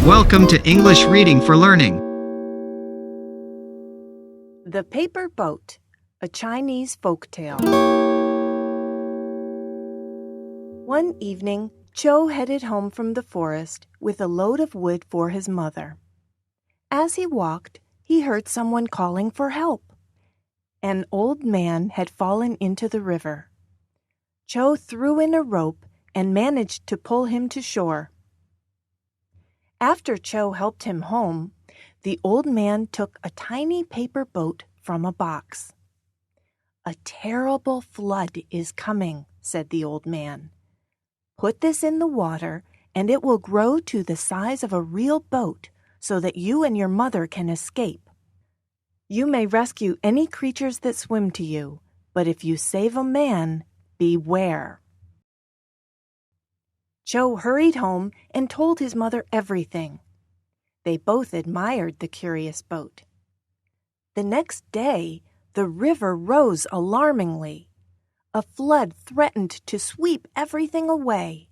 Welcome to English Reading for Learning. The Paper Boat, a Chinese folktale. One evening, Chou headed home from the forest with a load of wood for his mother. As he walked, he heard someone calling for help. An old man had fallen into the river. Chou threw in a rope and managed to pull him to shore. After Chou helped him home, the old man took a tiny paper boat from a box. "A terrible flood is coming," said the old man. "Put this in the water, and it will grow to the size of a real boat so that you and your mother can escape. You may rescue any creatures that swim to you, but if you save a man, beware." Chou hurried home and told his mother everything. They both admired the curious boat. The next day, the river rose alarmingly. A flood threatened to sweep everything away.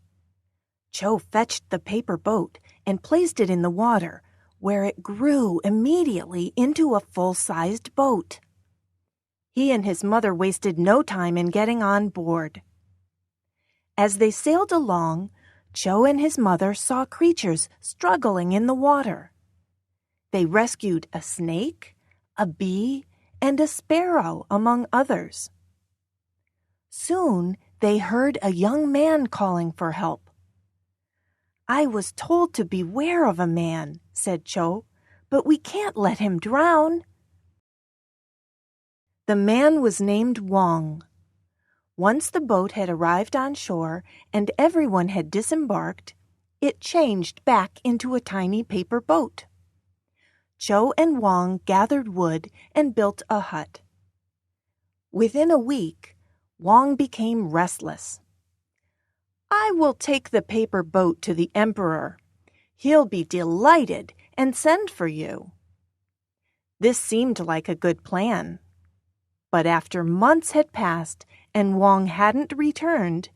Chou fetched the paper boat and placed it in the water, where it grew immediately into a full-sized boat. He and his mother wasted no time in getting on board. As they sailed along, Chou and his mother saw creatures struggling in the water. They rescued a snake, a bee, and a sparrow, among others. Soon they heard a young man calling for help. "I was told to beware of a man," said Chou, "but we can't let him drown." The man was named Wong. Once the boat had arrived on shore and everyone had disembarked, it changed back into a tiny paper boat. Chou and Wong gathered wood and built a hut. Within a week, Wong became restless. "I will take the paper boat to the emperor. He'll be delighted and send for you." This seemed like a good plan. But after months had passed and Wong hadn't returned,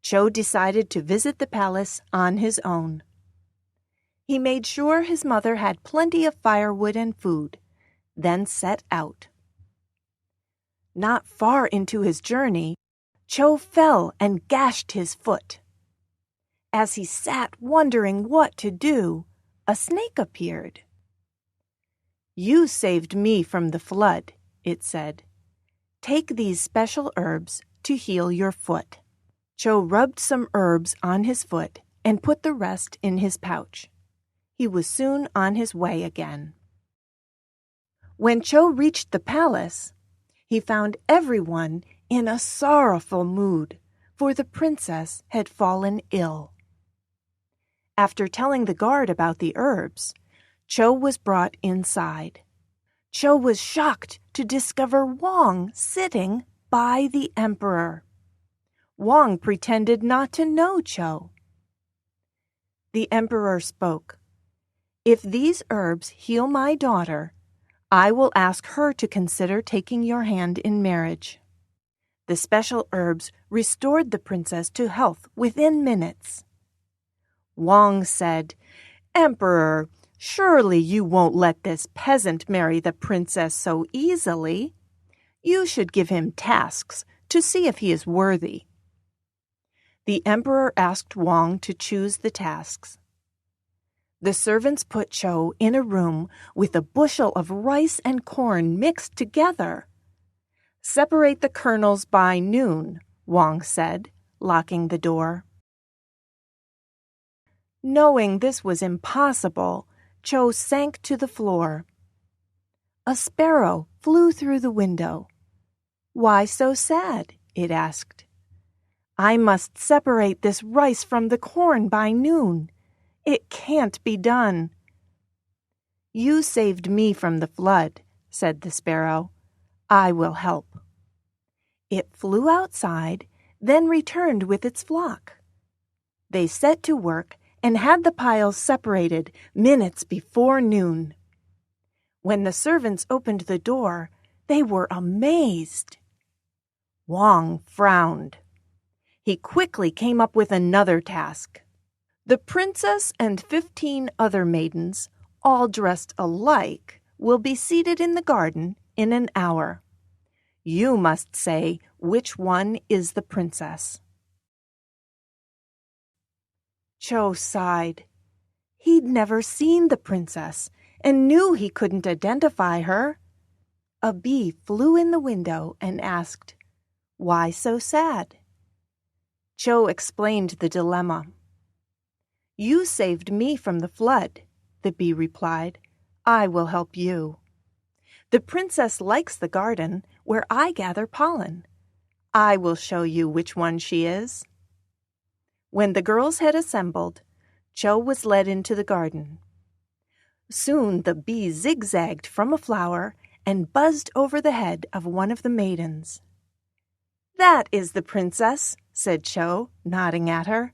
Chou decided to visit the palace on his own. He made sure his mother had plenty of firewood and food, then set out. Not far into his journey, Chou fell and gashed his foot. As he sat wondering what to do, a snake appeared. "You saved me from the flood," it said. "Take these special herbs to heal your foot." Chou rubbed some herbs on his foot and put the rest in his pouch. He was soon on his way again. When Chou reached the palace, he found everyone in a sorrowful mood, for the princess had fallen ill. After telling the guard about the herbs, Chou was brought inside. Chou was shocked to discover Wong sitting by the emperor. Wong pretended not to know Chou. The emperor spoke. "If these herbs heal my daughter, I will ask her to consider taking your hand in marriage." The special herbs restored the princess to health within minutes. Wong said, "Emperor, surely you won't let this peasant marry the princess so easily. You should give him tasks to see if he is worthy." The emperor asked Wong to choose the tasks. The servants put Chou in a room with a bushel of rice and corn mixed together. "Separate the kernels by noon," Wong said, locking the door. Knowing this was impossible, Chou sank to the floor. A sparrow flew through the window. "Why so sad?" it asked. "I must separate this rice from the corn by noon. It can't be done." "You saved me from the flood," said the sparrow. "I will help." It flew outside, then returned with its flock. They set to work and had the piles separated minutes before noon. When the servants opened the door, they were amazed. Wong frowned. He quickly came up with another task. The princess and 15 other maidens, all dressed alike, will be seated in the garden in an hour. You must say which one is the princess." Chou sighed. He'd never seen the princess and knew he couldn't identify her. A bee flew in the window and asked, "Why so sad?" Chou explained the dilemma. "You saved me from the flood," the bee replied. "I will help you. The princess likes the garden where I gather pollen. I will show you which one she is." When the girls had assembled, Chou was led into the garden. Soon the bee zigzagged from a flower and buzzed over the head of one of the maidens. "That is the princess," said Chou, nodding at her.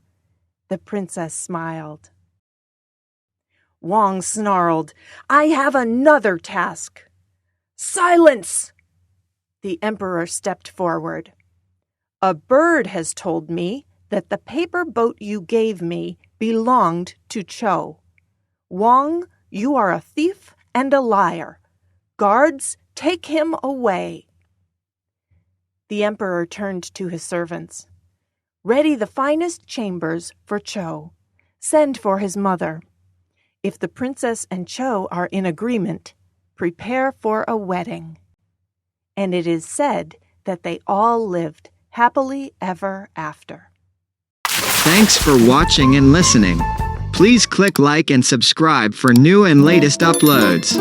The princess smiled. Wong snarled, "I have another task." "Silence!" The emperor stepped forward. "A bird has told me that the paper boat you gave me belonged to Chou. Wong, you are a thief and a liar. Guards, take him away." The emperor turned to his servants. "Ready the finest chambers for Chou. Send for his mother. If the princess and Chou are in agreement, prepare for a wedding." And it is said that they all lived happily ever after. Thanks for watching and listening. Please click like and subscribe for new and latest uploads.